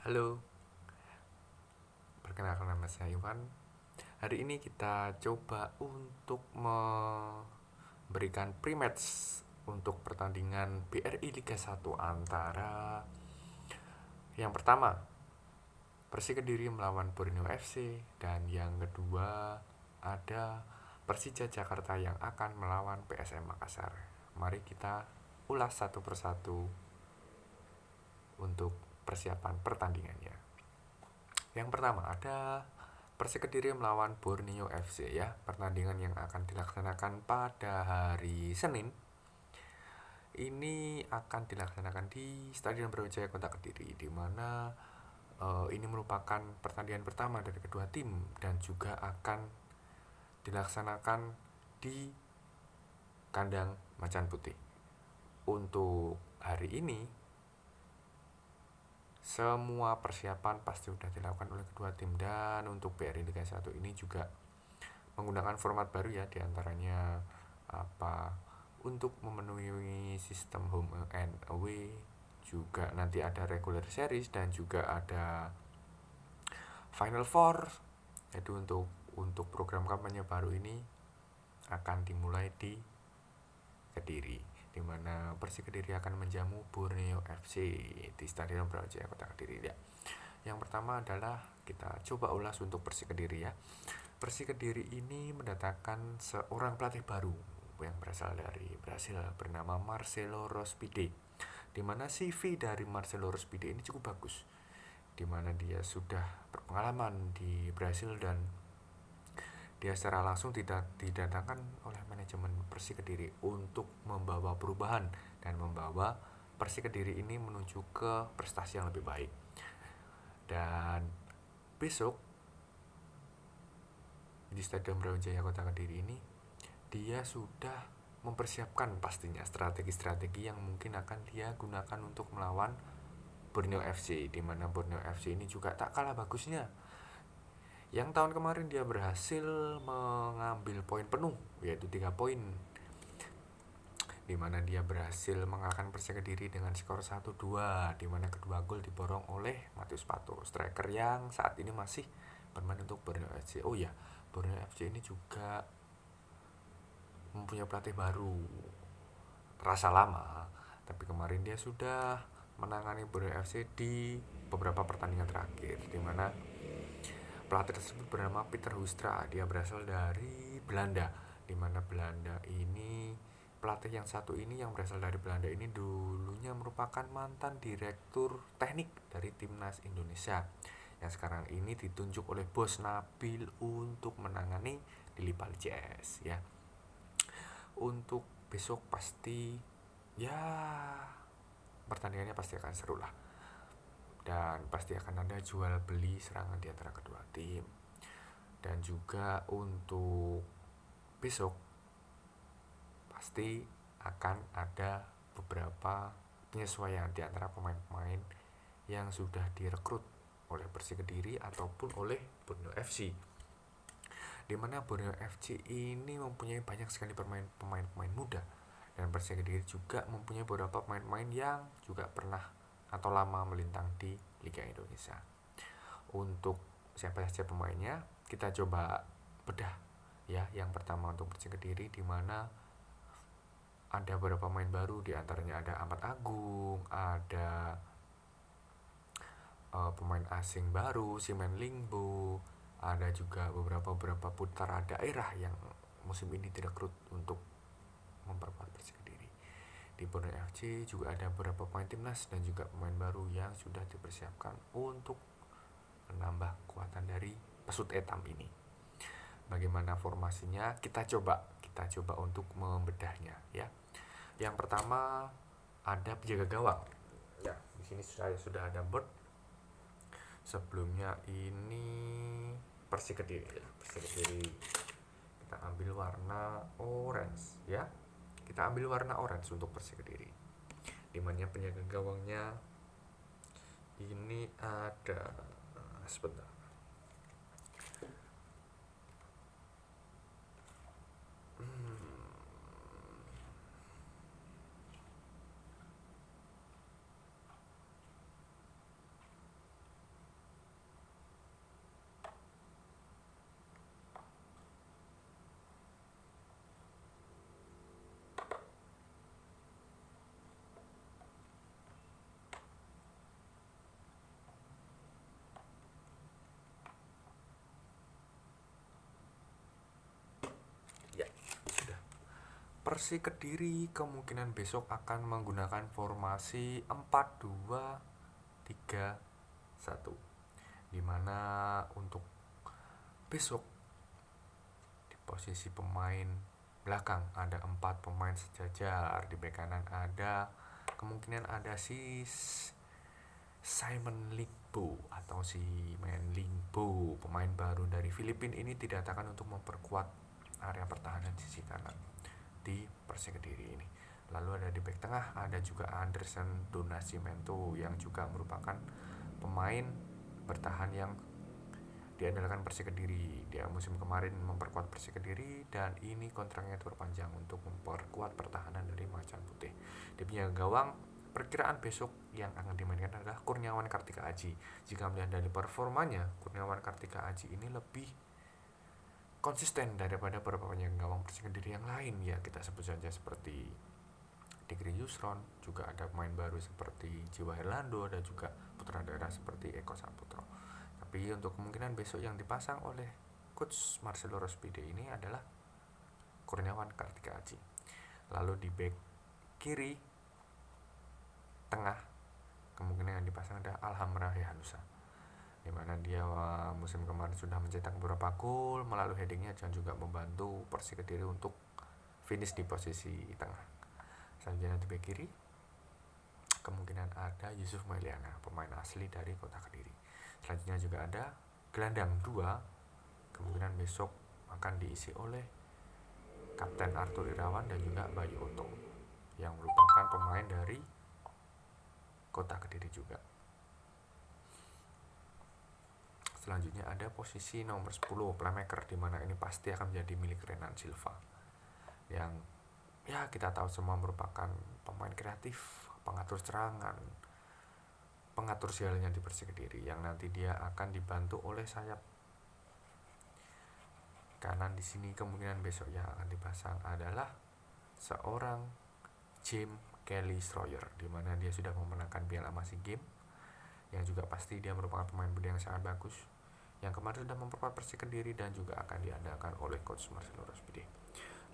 Halo, perkenalkan nama saya Iwan. Hari ini kita coba untuk memberikan pre-match untuk pertandingan BRI Liga 1 antara yang pertama Persik Kediri melawan Borneo FC dan yang kedua ada Persija Jakarta yang akan melawan PSM Makassar. Mari kita ulas satu persatu untuk persiapan pertandingannya. Yang pertama ada Persik Kediri melawan Borneo FC ya. Pertandingan yang akan dilaksanakan pada hari Senin. Ini akan dilaksanakan di Stadion Brawijaya Kota Kediri, di mana ini merupakan pertandingan pertama dari kedua tim dan juga akan dilaksanakan di kandang Macan Putih. Untuk hari ini semua persiapan pasti sudah dilakukan oleh kedua tim, dan untuk BRI Liga 1 ini juga menggunakan format baru ya, diantaranya untuk memenuhi sistem home and away, juga nanti ada regular series dan juga ada final four. Jadi untuk program kampanye baru ini akan dimulai di Kediri, di mana Persik Kediri akan menjamu Borneo FC di Stadion Brawijaya Kota Kediri ya. Yang pertama adalah kita coba ulas untuk Persik Kediri ya. Persik Kediri ini mendatangkan seorang pelatih baru yang berasal dari Brasil bernama Marcelo Rospide, di mana CV dari Marcelo Rospide ini cukup bagus, di mana dia sudah berpengalaman di Brasil dan dia secara langsung didatangkan oleh manajemen Persik Kediri untuk membawa perubahan dan membawa Persik Kediri ini menuju ke prestasi yang lebih baik. Dan besok di Stadion Brawijaya Kota Kediri ini dia sudah mempersiapkan pastinya strategi-strategi yang mungkin akan dia gunakan untuk melawan Borneo FC, di mana Borneo FC ini juga tak kalah bagusnya. Yang tahun kemarin dia berhasil mengambil poin penuh, yaitu 3 poin, di mana dia berhasil mengalahkan Persik Kediri dengan skor 1-2, di mana kedua gol diborong oleh Matius Pato, striker yang saat ini masih bermain untuk Borneo FC. Oh ya, Borneo FC ini juga mempunyai pelatih baru, rasa lama, tapi kemarin dia sudah menangani Borneo FC di beberapa pertandingan terakhir, di mana pelatih tersebut bernama Peter Hoekstra. Dia berasal dari Belanda, di mana Belanda ini pelatih yang satu ini yang berasal dari Belanda ini dulunya merupakan mantan direktur teknik dari timnas Indonesia, yang sekarang ini ditunjuk oleh Bos Nabil untuk menangani Lili Jazz ya. Untuk besok pasti ya pertandingannya pasti akan seru lah, dan pasti akan ada jual beli serangan di antara kedua tim. Dan juga untuk besok pasti akan ada beberapa penyesuaian di antara pemain-pemain yang sudah direkrut oleh Persik Kediri ataupun oleh Borneo FC, di mana Borneo FC ini mempunyai banyak sekali pemain-pemain muda, dan Persik Kediri juga mempunyai beberapa pemain-pemain yang juga pernah atau lama melintang di Liga Indonesia. Untuk siapa saja pemainnya kita coba bedah ya. Yang pertama untuk Persik Kediri, di mana ada beberapa pemain baru, di antaranya ada Ahmad Agung, ada pemain asing baru Simen Lingbo, ada juga beberapa putra daerah yang musim ini direkrut untuk memperkuat Persik Kediri. Di Borneo FC juga ada beberapa pemain timnas dan juga pemain baru yang sudah dipersiapkan untuk menambah kekuatan dari pesut etam ini. Bagaimana formasinya? Kita coba untuk membedahnya ya. Yang pertama ada penjaga gawang. Ya, di sini sudah ada board. Sebelumnya ini Persik Kediri ya. Persik Kediri kita ambil warna orange ya. Kita ambil warna orange untuk Persik Kediri. Dimana penjaga gawangnya ini ada sebentar. Persik Kediri kemungkinan besok akan menggunakan formasi 4-2-3-1, dimana untuk besok di posisi pemain belakang ada 4 pemain sejajar. Di bek kanan ada kemungkinan ada si Simon Lingbo atau si Lingbo, pemain baru dari Filipina ini didatangkan untuk memperkuat area pertahanan sisi kanan di Persik Kediri ini. Lalu ada di bek tengah ada juga Anderson Do Nascimento yang juga merupakan pemain bertahan yang diandalkan Persik Kediri. Dia musim kemarin memperkuat Persik Kediri dan ini kontraknya terpanjang untuk memperkuat pertahanan dari Macan Putih. Dia punya gawang, perkiraan besok yang akan dimainkan adalah Kurniawan Kartika Aji. Jika melihat dari performanya, Kurniawan Kartika Aji ini lebih konsisten daripada beberapa penyerang gawang Persik Kediri yang lain. Ya, kita sebut saja seperti Digri Yusron, juga ada pemain baru seperti Jiwa Herlando dan juga putra daerah seperti Eko Saputro. Tapi untuk kemungkinan besok yang dipasang oleh coach Marcelo Rospide ini adalah Kurniawan Kartika Aji. Lalu di bek kiri tengah kemungkinan yang dipasang ada Alhamra Hehanusa, di mana dia musim kemarin sudah mencetak beberapa gol melalui headingnya dan juga membantu Persik Kediri untuk finish di posisi tengah. Selanjutnya di bek kiri kemungkinan ada Yusuf Mailiana, pemain asli dari Kota Kediri. Selanjutnya juga ada gelandang 2, kemungkinan besok akan diisi oleh Kapten Arthur Irawan dan juga Bayu Oto yang merupakan pemain dari Kota Kediri juga. Selanjutnya ada posisi nomor 10 playmaker, di mana ini pasti akan menjadi milik Renan Silva yang ya kita tahu semua merupakan pemain kreatif, pengatur serangan, pengatur sialnya di Persik Kediri, yang nanti dia akan dibantu oleh sayap kanan. Di sini kemungkinan besok yang akan dipasang adalah seorang James Kelly Stroyer, di mana dia sudah memenangkan Piala Masih Game, yang juga pasti dia merupakan pemain muda yang sangat bagus, yang kemarin sudah memperkuat Persik Kediri dan juga akan diandalkan oleh coach Marcelo Rospide.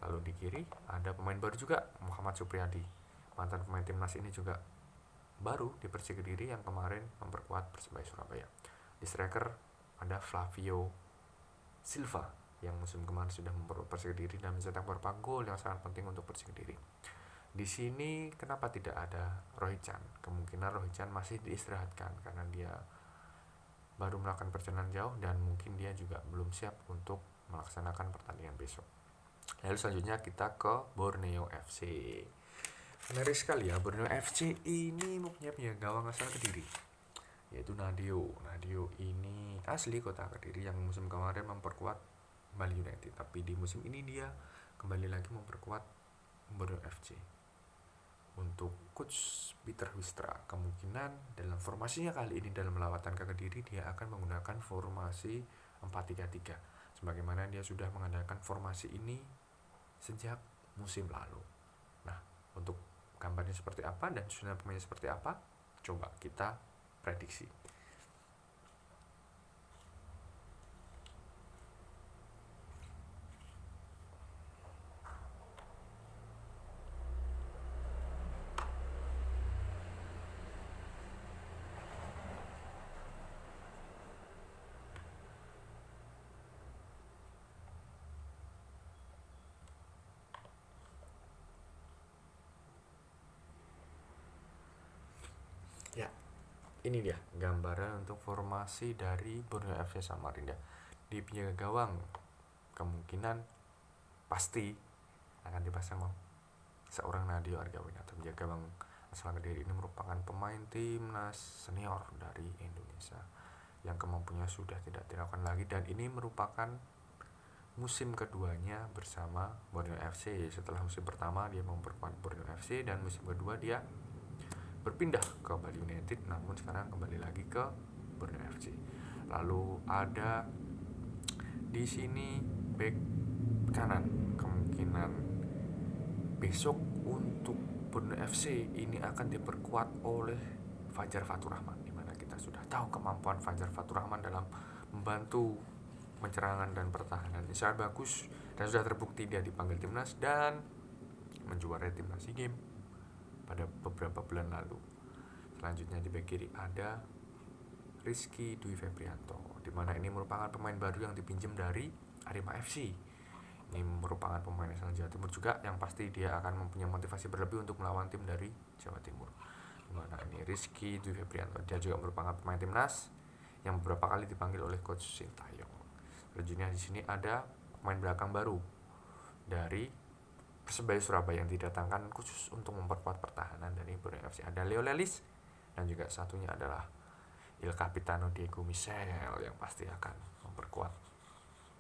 Lalu di kiri ada pemain baru juga, Muhammad Supriyadi, mantan pemain timnas ini juga baru di Persik Kediri yang kemarin memperkuat Persebaya Surabaya. Di striker ada Flavio Silva yang musim kemarin sudah memperkuat Persik Kediri dan mencetak beberapa gol yang sangat penting untuk Persik Kediri. Di sini kenapa tidak ada Roy Chan? Kemungkinan Roy Chan masih diistirahatkan karena dia baru melakukan perjalanan jauh dan mungkin dia juga belum siap untuk melaksanakan pertandingan besok. Lalu selanjutnya kita ke Borneo FC. Menarik sekali ya, Borneo FC ini mempunyai gawang asal Kediri, yaitu Nadio. Nadio ini asli Kota Kediri yang musim kemarin memperkuat Bali United, tapi di musim ini dia kembali lagi memperkuat Borneo FC. Untuk coach Peter Wistra, kemungkinan dalam formasinya kali ini dalam lawatan ke Kediri dia akan menggunakan formasi 4-3-3, sebagaimana dia sudah mengandalkan formasi ini sejak musim lalu. Nah, untuk gambarnya seperti apa dan susunan pemainnya seperti apa, coba kita prediksi. Ya, ini dia gambaran untuk formasi dari Borneo FC Samarinda. Di penjaga gawang kemungkinan pasti akan dipasang seorang Nadio Argawinata. Penjaga gawang asal Kediri ini merupakan pemain timnas senior dari Indonesia yang kemampuannya sudah tidak dilakukan lagi, dan ini merupakan musim keduanya bersama Borneo FC. Setelah musim pertama dia memperkuat Borneo FC dan musim kedua dia berpindah ke Bali United, namun sekarang kembali lagi ke Borneo FC. Lalu ada di sini bek kanan, kemungkinan besok untuk Borneo FC ini akan diperkuat oleh Fajar Fatur Rahman, di mana kita sudah tahu kemampuan Fajar Fatur Rahman dalam membantu pencerangan dan pertahanan ini sangat bagus dan sudah terbukti dia dipanggil timnas dan menjuarai timnas SEA Games pada beberapa bulan lalu. Selanjutnya di bek kiri ada Rizky Dwi Febrianto, di mana ini merupakan pemain baru yang dipinjam dari Arema FC. Ini merupakan pemain asal Jawa Timur juga, yang pasti dia akan mempunyai motivasi berlebih untuk melawan tim dari Jawa Timur. Di mana ini Rizky Dwi Febrianto, dia juga merupakan pemain timnas yang beberapa kali dipanggil oleh coach Sintayong. Selanjutnya di sini ada pemain belakang baru dari Persebaya Surabaya yang didatangkan khusus untuk memperkuat pertahanan dari Borneo FC. Ada Leo Lelis, dan juga satunya adalah Il Capitano Diego Michel yang pasti akan memperkuat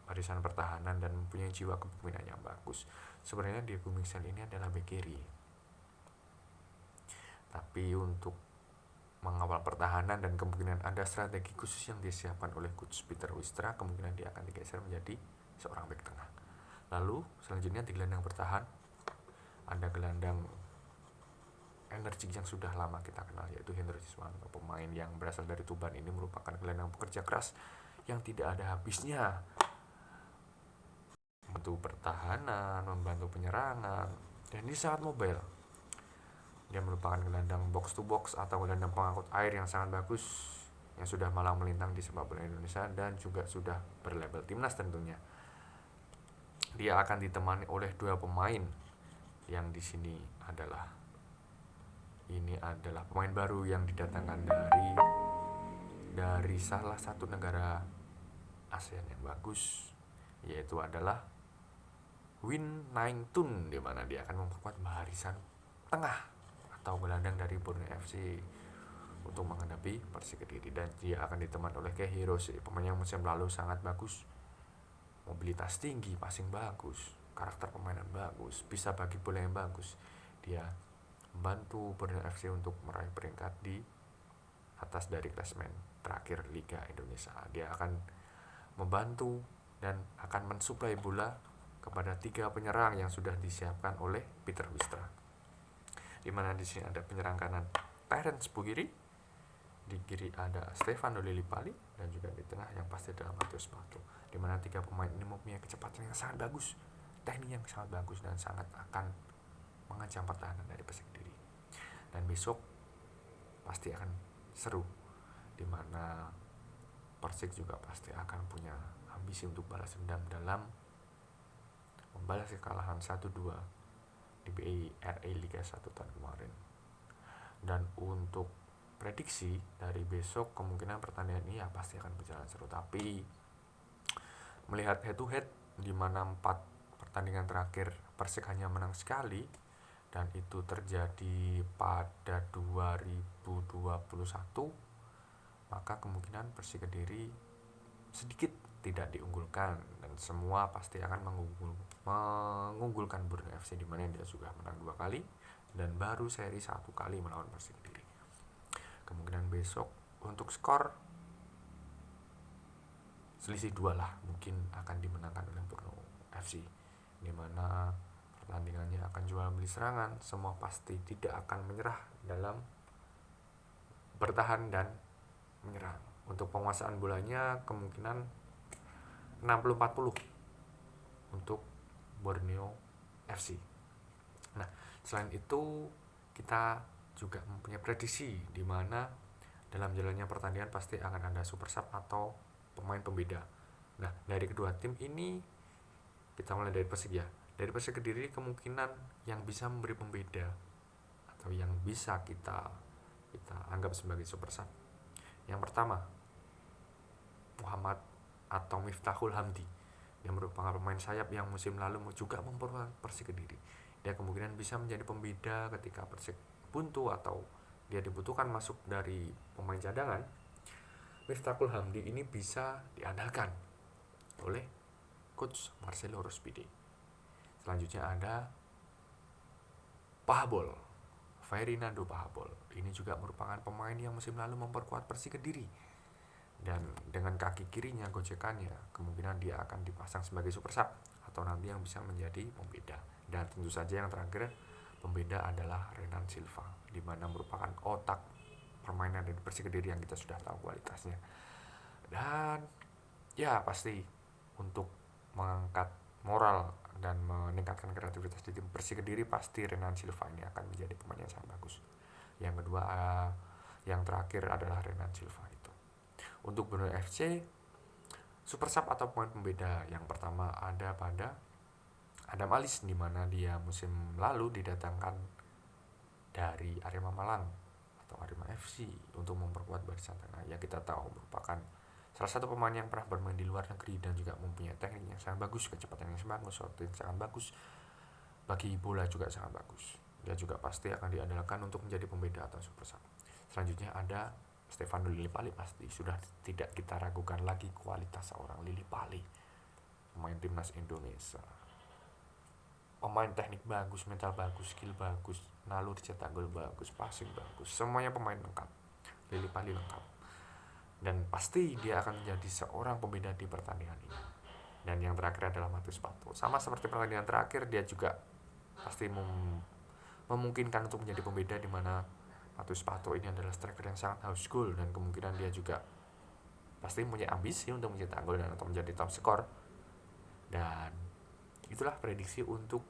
barisan pertahanan dan mempunyai jiwa kepemimpinan yang bagus. Sebenarnya Diego Michel ini adalah bek kiri, tapi untuk mengawal pertahanan dan kemungkinan ada strategi khusus yang disiapkan oleh coach Peter Wistra, kemungkinan dia akan digeser menjadi seorang bek tengah. Lalu selanjutnya di gelandang bertahan ada gelandang energik yang sudah lama kita kenal, yaitu Hendro Siswanto. Pemain yang berasal dari Tuban ini merupakan gelandang pekerja keras yang tidak ada habisnya, membantu pertahanan, membantu penyerangan, dan ini sangat mobile. Dia merupakan gelandang box to box atau gelandang pengangkut air yang sangat bagus, yang sudah malang melintang di sepak bola Indonesia dan juga sudah berlabel timnas tentunya. Dia akan ditemani oleh dua pemain yang di sini adalah pemain baru yang didatangkan dari salah satu negara ASEAN yang bagus, yaitu adalah Win Naing Tun, di mana dia akan memperkuat barisan tengah atau gelandang dari Borneo FC untuk menghadapi Persik Kediri, dan dia akan ditemani oleh Kei Hirose, pemain yang musim lalu sangat bagus, mobilitas tinggi, passing bagus, karakter permainan bagus, bisa bagi bola yang bagus. Dia membantu Borneo FC untuk meraih peringkat di atas dari klasemen terakhir Liga Indonesia. Dia akan membantu dan akan mensuplai bola kepada 3 penyerang yang sudah disiapkan oleh Peter Wistra. Di mana di sini ada penyerang kanan Terence Bugiri, di kiri ada Stefano Lillipali, dan juga di tengah yang pasti adalah Matius Pato. Di mana 3 pemain ini mempunyai kecepatan yang sangat bagus, teknik yang sangat bagus, dan sangat akan mengancam pertahanan dari Persik Kediri. Dan besok pasti akan seru, di mana Persik juga pasti akan punya ambisi untuk balas dendam dalam membalas kekalahan 1-2 di BRA Liga 1 tahun kemarin. Dan untuk prediksi dari besok, kemungkinan pertandingan ini ya pasti akan berjalan seru, tapi melihat head to head di mana 4 pertandingan terakhir Persik hanya menang sekali, dan itu terjadi pada 2021, maka kemungkinan Persik Kediri sedikit tidak diunggulkan, dan semua pasti akan mengunggulkan Borneo FC, di mana dia sudah menang 2 kali dan baru seri 1 kali melawan Persik Kediri. Kemungkinan besok untuk skor selisih 2 lah, mungkin akan dimenangkan oleh Borneo FC, di mana pertandingannya akan jual beli serangan, semua pasti tidak akan menyerah dalam bertahan dan menyerang. Untuk penguasaan bolanya kemungkinan 60-40 untuk Borneo FC. Nah, selain itu kita juga mempunyai prediksi, di mana dalam jalannya pertandingan pasti akan ada super sub atau pemain pembeda. Nah, dari kedua tim ini kita mulai dari Persik ya. Dari Persik Kediri kemungkinan yang bisa memberi pembeda atau yang bisa kita anggap sebagai super sub. Yang pertama, Muhammad atau Miftahul Hamdi, yang merupakan pemain sayap yang musim lalu juga memperkuat Persik Kediri. Dia kemungkinan bisa menjadi pembeda ketika Persik buntu atau dia dibutuhkan masuk dari pemain cadangan. Miftahul Hamdi ini bisa diandalkan oleh coach Marcelo Rospide. Selanjutnya ada Pahabol, Ferdinando Pahabol. Ini juga merupakan pemain yang musim lalu memperkuat Persik Kediri, dan dengan kaki kirinya gojekannya kemungkinan dia akan dipasang sebagai super sub atau nanti yang bisa menjadi pembeda. Dan tentu saja yang terakhir pembeda adalah Renan Silva, di mana merupakan otak permainan dari Persik Kediri yang kita sudah tahu kualitasnya. Dan ya pasti untuk mengangkat moral dan meningkatkan kreativitas di tim Persik Kediri, pasti Renan Silva ini akan menjadi pemain yang sangat bagus. Yang kedua, yang terakhir adalah Renan Silva itu. Untuk Borneo FC, super sub atau pemain pembeda yang pertama ada pada Adam Alis, di mana dia musim lalu didatangkan dari Arema Malang atau Arema FC untuk memperkuat barisan tengah, yang kita tahu merupakan salah satu pemain yang pernah bermain di luar negeri dan juga mempunyai teknik yang sangat bagus, kecepatan yang sangat bagus, shooting sangat bagus, bagi bola juga sangat bagus. Dia juga pasti akan diandalkan untuk menjadi pembeda atau super sub. Selanjutnya ada Stefano Lillipali, pasti sudah tidak kita ragukan lagi kualitas seorang Lillipali, pemain timnas Indonesia. Pemain teknik bagus, mental bagus, skill bagus, naluri cetak gol bagus, passing bagus, semuanya pemain lengkap. Lillipali lengkap. Dan pasti dia akan menjadi seorang pembeda di pertandingan ini. Dan yang terakhir adalah Matius Pato. Sama seperti pertandingan terakhir, dia juga pasti memungkinkan untuk menjadi pembeda, di mana Matius Pato ini adalah striker yang sangat haus gol, dan kemungkinan dia juga pasti punya ambisi untuk mencetak gol dan atau menjadi top skor. Dan itulah prediksi untuk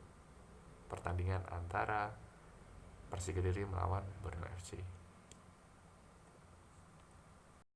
pertandingan antara Persik Kediri melawan Borneo FC.